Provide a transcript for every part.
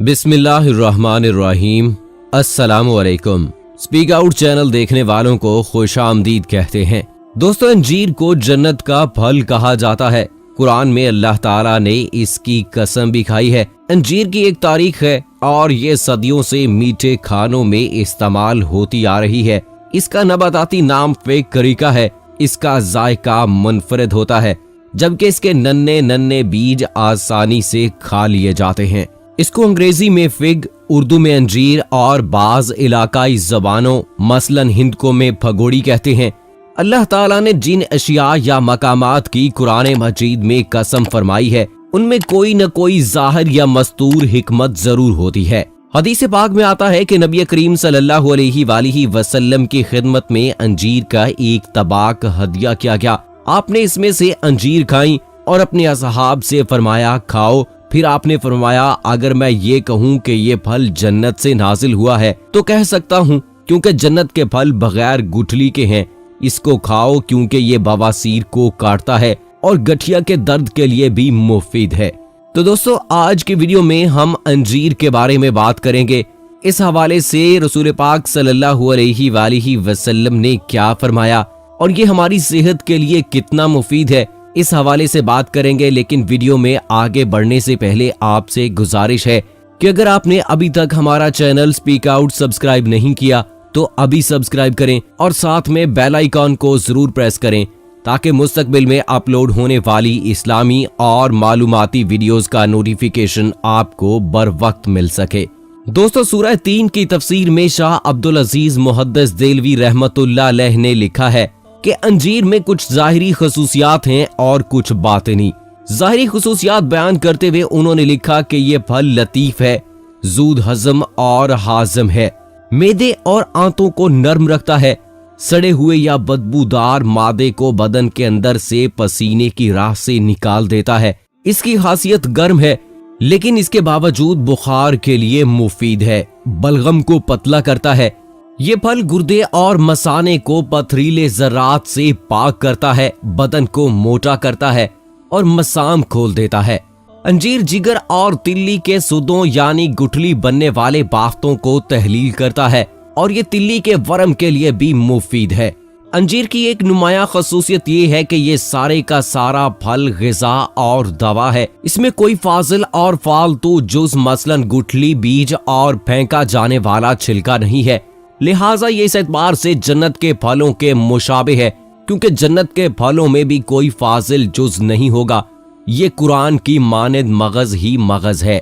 बिस्मिल्लाहिर्रहमानिर्रहीम। अस्सलामुअलैकुम। Speak out channel देखने वालों को खुशामदीद कहते हैं। दोस्तों, अंजीर को जन्नत का फल कहा जाता है। कुरान में अल्लाह ताला ने इसकी कसम भी खाई है। अंजीर की एक तारीख है और ये सदियों से मीठे खानों में इस्तेमाल होती आ रही है। इसका नबाताती नाम फिग करीका है। इसका जायका मुनफरिद होता है, जबकि इसके नन्हे नन्हे बीज आसानी से खा लिए जाते हैं। इसको अंग्रेजी में फिग, उर्दू में अंजीर और बाज इलाकाई जबानों मसलन हिंदको में भगोड़ी कहते हैं। अल्लाह ताला ने जिन अशिया या मकामात की कुरान मजीद में कसम फरमाई है, उनमें कोई न कोई जाहिर या मस्तूर हिकमत जरूर होती है। हदीस पाक में आता है कि नबी करीम सल्लल्लाहु अलैहि वसल्लम की खिदमत में अंजीर का एक तबाक हदिया किया गया। आपने इसमें से अंजीर खाई और अपने असहाब से फरमाया, खाओ। फिर आपने फरमाया, अगर मैं ये कहूँ कि ये फल जन्नत से नाजिल हुआ है तो कह सकता हूँ, क्योंकि जन्नत के फल बगैर गुठली के हैं। इसको खाओ क्योंकि ये बवासीर को काटता है और गठिया के दर्द के लिए भी मुफीद है। तो दोस्तों, आज की वीडियो में हम अंजीर के बारे में बात करेंगे। इस हवाले से रसूल पाक सल्लल्लाहु अलैहि वसल्लम ने क्या फरमाया और ये हमारी सेहत के लिए कितना मुफीद है, इस हवाले से बात करेंगे। लेकिन वीडियो में आगे बढ़ने से पहले आपसे गुजारिश है कि अगर आपने अभी तक हमारा चैनल स्पीक आउट सब्सक्राइब नहीं किया तो अभी सब्सक्राइब करें और साथ में बेल आइकॉन को जरूर प्रेस करें, ताकि मुस्तकबिल में अपलोड होने वाली इस्लामी और मालूमाती वीडियोस का नोटिफिकेशन आपको बर वक्त मिल सके। दोस्तों, सूरह 3 की तफसीर में शाह अब्दुल अजीज मुहद्दिस देलवी रहमतुल्लाह अलैह ने लिखा है कि अंजीर में कुछ ज़ाहिरी खसूसियात हैं और कुछ बातिनी। ज़ाहिरी खसूसियात बयान करते हुए उन्होंने लिखा कि ये फल लतीफ है, जूद हजम और हाजम है, मेदे और आंतों को नर्म रखता है, सड़े हुए या बदबूदार मादे को बदन के अंदर से पसीने की राह से निकाल देता है। इसकी खासियत गर्म है, लेकिन इसके बावजूद बुखार के लिए मुफीद है। बलगम को पतला करता है। ये फल गुर्दे और मसाने को पथरीले जरात से पाक करता है, बदन को मोटा करता है और मसाम खोल देता है। अंजीर जिगर और तिल्ली के सुदों यानी गुठली बनने वाले बाफ्तों को तहलील करता है और ये तिल्ली के वर्म के लिए भी मुफीद है। अंजीर की एक नुमाया खसूसियत ये है कि ये सारे का सारा फल ग़िज़ा और दवा है। इसमें कोई फाजिल और फालतू जुज़ मसलन गुठली, बीज और फेंका जाने वाला छिलका नहीं है। लिहाजा ये इस एतबार से जन्नत के फलों के मुशाबे है, क्योंकि जन्नत के फलों में भी कोई फाजिल जुज़ नहीं होगा। ये कुरान की मानद मगज ही मगज है।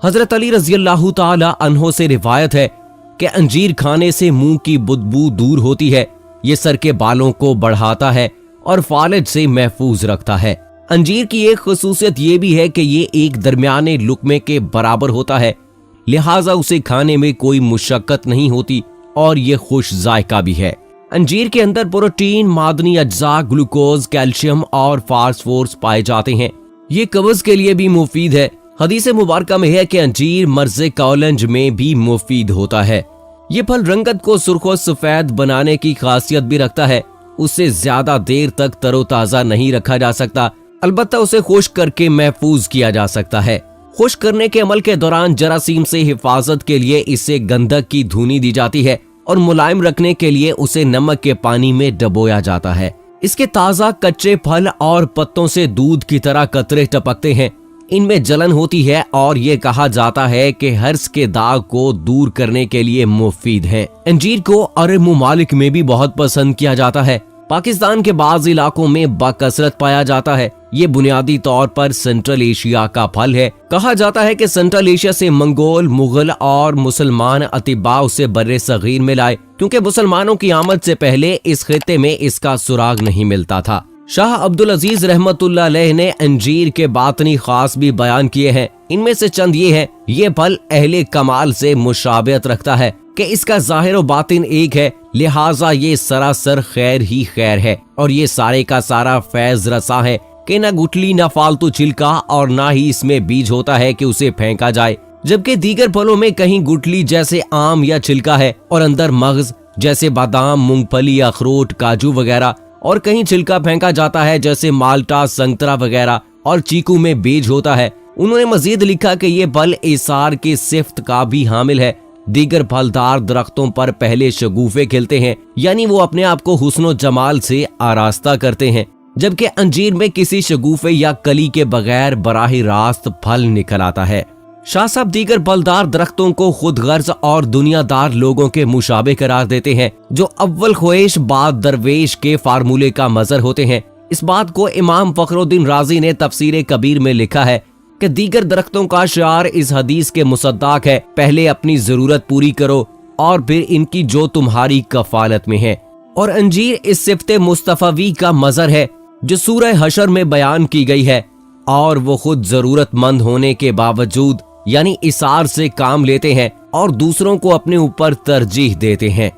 हजरत अली रज़ियल्लाहु ताला अन्हो से रिवायत है कि अंजीर खाने से मुंह की बदबू दूर होती है। ये सर के बालों को बढ़ाता है और फालिज से महफूज रखता है। अंजीर की एक खसूसियत ये भी है कि ये एक दरमियाने लुकमे के बराबर होता है, लिहाजा उसे खाने में कोई मुशक्कत नहीं होती और ये खुश जायका भी है। अंजीर के अंदर प्रोटीन, मादनी अज्जा, ग्लूकोज, कैल्शियम और फास्फोरस पाए जाते हैं। ये कब्ज के लिए भी मुफीद है। हदीस मुबारका में है कि अंजीर मर्ज कौलंज में भी मुफीद होता है। ये फल रंगत को सुर्ख सफेद बनाने की खासियत भी रखता है। उसे ज्यादा देर तक तरोताजा नहीं रखा जा सकता, अलबत्ता उसे खुश्क करके महफूज किया जा सकता है। खुश्क करने के अमल के दौरान जरासीम से हिफाजत के लिए इसे गंधक की धुनी दी जाती है और मुलायम रखने के लिए उसे नमक के पानी में डबोया जाता है। इसके ताज़ा कच्चे फल और पत्तों से दूध की तरह कतरे टपकते हैं। इनमें जलन होती है और ये कहा जाता है कि हर्ष के दाग को दूर करने के लिए मुफीद है। अंजीर को अरब मुमालिक में भी बहुत पसंद किया जाता है। पाकिस्तान के बाज़ इलाकों में बकसरत पाया जाता है। ये बुनियादी तौर पर सेंट्रल एशिया का फल है। कहा जाता है कि सेंट्रल एशिया से मंगोल, मुगल और मुसलमान अतिबा उसे बर्रे सगीर में लाए, क्योंकि मुसलमानों की आमद से पहले इस खित्ते में इसका सुराग नहीं मिलता था। शाह अब्दुल अजीज रहमतुल्लाह अलैह ने अंजीर के बातनी खास भी बयान किए हैं। इनमें से चंद ये हैं। ये फल अहले कमाल से मुशाबियत रखता है कि इसका जाहिर और बातिन एक है, लिहाजा ये सरासर खैर ही खैर है और ये सारे का सारा फैज रसा है कि न गुठली, न फालतू छिलका और ना ही इसमें बीज होता है कि उसे फेंका जाए। जबकि दीगर फलों में कहीं गुठली जैसे आम या छिलका है और अंदर मगज जैसे बादाम, मूंगफली, अखरोट, काजू वगैरह, और कहीं छिलका फेंका जाता है जैसे माल्टा, संतरा वगैरह, और चीकू में बीज होता है। انہوں نے مزید لکھا کہ یہ پھل ایثار کی صفت کا بھی حامل ہے۔ دیگر پھلدار درختوں پر پہلے شگوفے کھلتے ہیں، یعنی وہ اپنے آپ کو حسن و جمال سے آراستہ کرتے ہیں، جبکہ انجیر میں کسی شگوفے یا کلی کے بغیر براہ راست پھل نکل آتا ہے۔ شاہ صاحب دیگر پھلدار درختوں کو خود غرض اور دنیا دار لوگوں کے مشابہ قرار دیتے ہیں، جو اول خواہش بعد درویش کے فارمولے کا مظہر ہوتے ہیں۔ اس بات کو امام فخر الدین رازی نے تفسیر کبیر میں لکھا ہے کہ دیگر درختوں کا شعار اس حدیث کے مصداق ہے، پہلے اپنی ضرورت پوری کرو اور پھر ان کی جو تمہاری کفالت میں ہے، اور انجیر اس صفت مصطفی کا مظہر ہے جو سورہ حشر میں بیان کی گئی ہے، اور وہ خود ضرورت مند ہونے کے باوجود یعنی اثار سے کام لیتے ہیں اور دوسروں کو اپنے اوپر ترجیح دیتے ہیں۔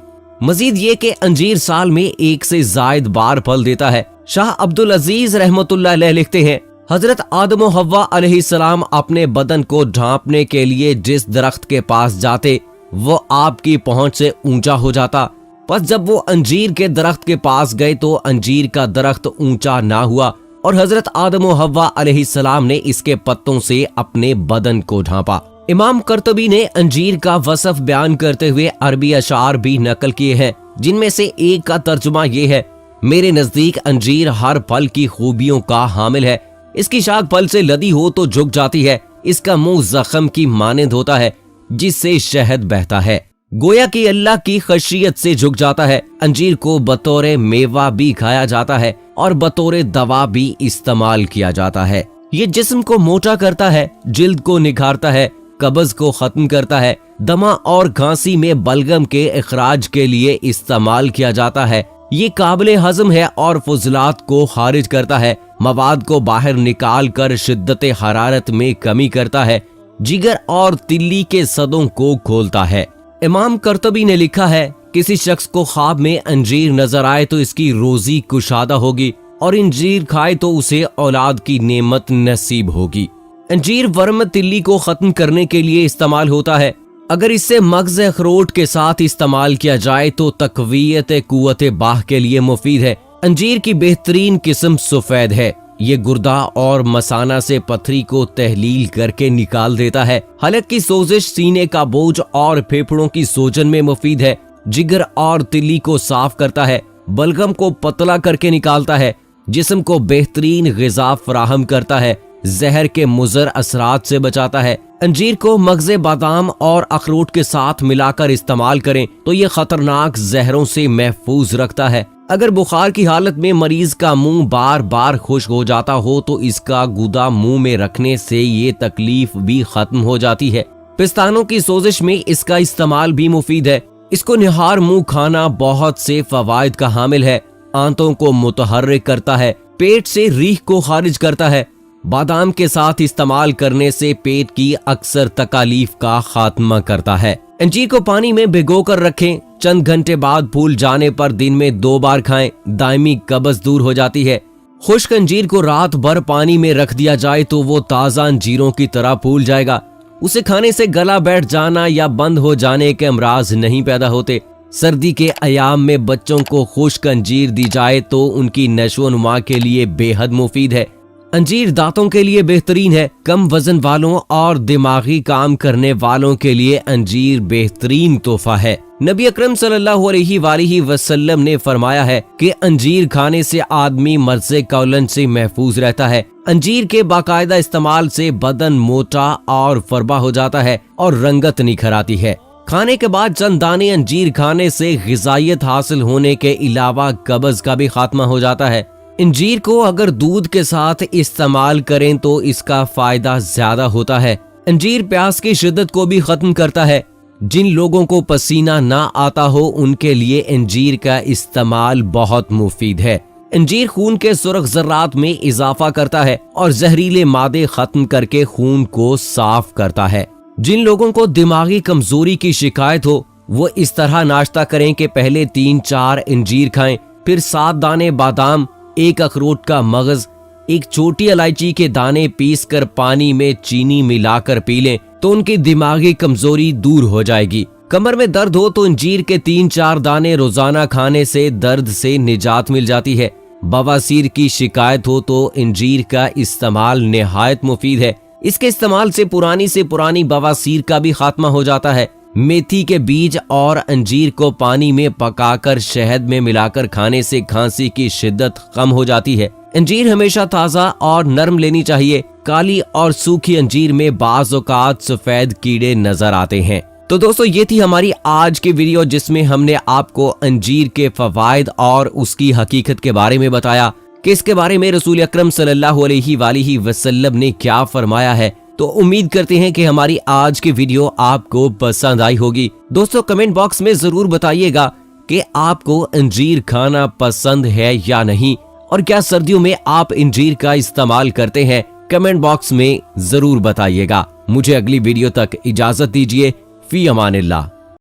مزید یہ کہ انجیر سال میں ایک سے زائد بار پھل دیتا ہے۔ شاہ عبدالعزیز رحمت اللہ علیہ لکھتے ہیں، حضرت آدم و حوا علیہ السلام اپنے بدن کو ڈھانپنے کے لیے جس درخت کے پاس جاتے وہ آپ کی پہنچ سے اونچا ہو جاتا، پس جب وہ انجیر کے درخت کے پاس گئے تو انجیر کا درخت اونچا نہ ہوا، اور حضرت آدم و حوا علیہ السلام نے اس کے پتوں سے اپنے بدن کو ڈھانپا۔ امام قرطبی نے انجیر کا وصف بیان کرتے ہوئے عربی اشعار بھی نقل کیے ہیں، جن میں سے ایک کا ترجمہ یہ ہے، میرے نزدیک انجیر ہر پھل کی خوبیوں کا حامل ہے، اس کی شاخ پھل سے لدی ہو تو جھک جاتی ہے، اس کا منہ زخم کی مانند ہوتا ہے جس سے شہد بہتا ہے، گویا کہ اللہ کی خشیت سے جھک جاتا ہے۔ انجیر کو بطور میوہ بھی کھایا جاتا ہے اور بطور دوا بھی استعمال کیا جاتا ہے۔ یہ جسم کو موٹا کرتا ہے، جلد کو نکھارتا ہے، قبض کو ختم کرتا ہے، دمہ اور کھانسی میں بلغم کے اخراج کے لیے استعمال کیا جاتا ہے۔ یہ قابل ہضم ہے اور فضلات کو خارج کرتا ہے، مواد کو باہر نکال کر شدت حرارت میں کمی کرتا ہے، جگر اور تلی کے صدوں کو کھولتا ہے۔ امام قرطبی نے لکھا ہے، کسی شخص کو خواب میں انجیر نظر آئے تو اس کی روزی کشادہ ہوگی، اور انجیر کھائے تو اسے اولاد کی نعمت نصیب ہوگی۔ انجیر ورم تلی کو ختم کرنے کے لیے استعمال ہوتا ہے۔ اگر اس سے مغز اخروٹ کے ساتھ استعمال کیا جائے تو تقویت قوت باہ کے لیے مفید ہے۔ انجیر کی بہترین قسم سفید ہے، یہ گردہ اور مثانہ سے پتھری کو تحلیل کر کے نکال دیتا ہے۔ حلق کی سوزش، سینے کا بوجھ اور پھیپھڑوں کی سوجن میں مفید ہے، جگر اور تلی کو صاف کرتا ہے، بلغم کو پتلا کر کے نکالتا ہے، جسم کو بہترین غذا فراہم کرتا ہے، زہر کے مضر اثرات سے بچاتا ہے۔ انجیر کو مغز بادام اور اخروٹ کے ساتھ ملا کر استعمال کریں تو یہ خطرناک زہروں سے محفوظ رکھتا ہے۔ اگر بخار کی حالت میں مریض کا منہ بار بار خشک ہو جاتا ہو تو اس کا گودا منہ میں رکھنے سے یہ تکلیف بھی ختم ہو جاتی ہے۔ پستانوں کی سوزش میں اس کا استعمال بھی مفید ہے۔ اس کو نہار منہ کھانا بہت سے فوائد کا حامل ہے، آنتوں کو متحرک کرتا ہے، پیٹ سے ریح کو خارج کرتا ہے۔ بادام کے ساتھ استعمال کرنے سے پیٹ کی اکثر تکالیف کا خاتمہ کرتا ہے۔ انجیر کو پانی میں بھگو کر رکھیں، چند گھنٹے بعد پھول جانے پر دن میں 2 بار کھائیں، دائمی قبض دور ہو جاتی ہے۔ خشک انجیر کو رات بھر پانی میں رکھ دیا جائے تو وہ تازہ انجیروں کی طرح پھول جائے گا، اسے کھانے سے گلا بیٹھ جانا یا بند ہو جانے کے امراض نہیں پیدا ہوتے۔ سردی کے ایام میں بچوں کو خشک انجیر دی جائے تو ان کی نشو و نما کے لیے بے حد مفید ہے۔ انجیر دانتوں کے لیے بہترین ہے، کم وزن والوں اور دماغی کام کرنے والوں کے لیے انجیر بہترین تحفہ ہے۔ نبی اکرم صلی اللہ علیہ وآلہ وسلم نے فرمایا ہے کہ انجیر کھانے سے آدمی مرض کولن سے محفوظ رہتا ہے۔ انجیر کے باقاعدہ استعمال سے بدن موٹا اور فربا ہو جاتا ہے اور رنگت نکھر آتی ہے۔ کھانے کے بعد چند دانے انجیر کھانے سے غذائیت حاصل ہونے کے علاوہ قبض کا بھی خاتمہ ہو جاتا ہے۔ انجیر کو اگر دودھ کے ساتھ استعمال کریں تو اس کا فائدہ زیادہ ہوتا ہے۔ انجیر پیاس کی شدت کو بھی ختم کرتا ہے۔ جن لوگوں کو پسینہ نہ آتا ہو ان کے لیے انجیر کا استعمال بہت مفید ہے۔ انجیر خون کے سرخ ذرات میں اضافہ کرتا ہے اور زہریلے مادے ختم کر کے خون کو صاف کرتا ہے۔ جن لوگوں کو دماغی کمزوری کی شکایت ہو وہ اس طرح ناشتہ کریں کہ پہلے 3-4 انجیر کھائیں، پھر 7 دانے بادام، 1 اخروٹ کا مغز، 1 چھوٹی الائچی کے دانے پیس کر پانی میں چینی ملا کر پی لیں تو ان کی دماغی کمزوری دور ہو جائے گی۔ کمر میں درد ہو تو انجیر کے 3-4 دانے روزانہ کھانے سے درد سے نجات مل جاتی ہے۔ بواسیر کی شکایت ہو تو انجیر کا استعمال نہایت مفید ہے، इसके इस्तेमाल से पुरानी बवासीर का भी खात्मा हो जाता है। मेथी के बीज और अंजीर को पानी में पकाकर शहद में मिलाकर खाने से खांसी की शिद्दत कम हो जाती है। अंजीर हमेशा ताज़ा और नरम लेनी चाहिए। काली और सूखी अंजीर में बाज़ औक़ात सफेद कीड़े नजर आते हैं। तो दोस्तों, ये थी हमारी आज की वीडियो जिसमें हमने आपको अंजीर के फवायद और उसकी हकीकत के बारे में बताया कि इसके बारे में रसूल अकरम सल्लल्लाहु अलैहि वसल्लम ने क्या फरमाया है। तो उम्मीद करते हैं कि हमारी आज की वीडियो आपको पसंद आई होगी। दोस्तों, कमेंट बॉक्स में जरूर बताइएगा कि आपको अंजीर खाना पसंद है या नहीं, और क्या सर्दियों में आप अंजीर का इस्तेमाल करते हैं। कमेंट बॉक्स में जरूर बताइएगा। मुझे अगली वीडियो तक इजाजत दीजिए। फी अमानिल्लाह।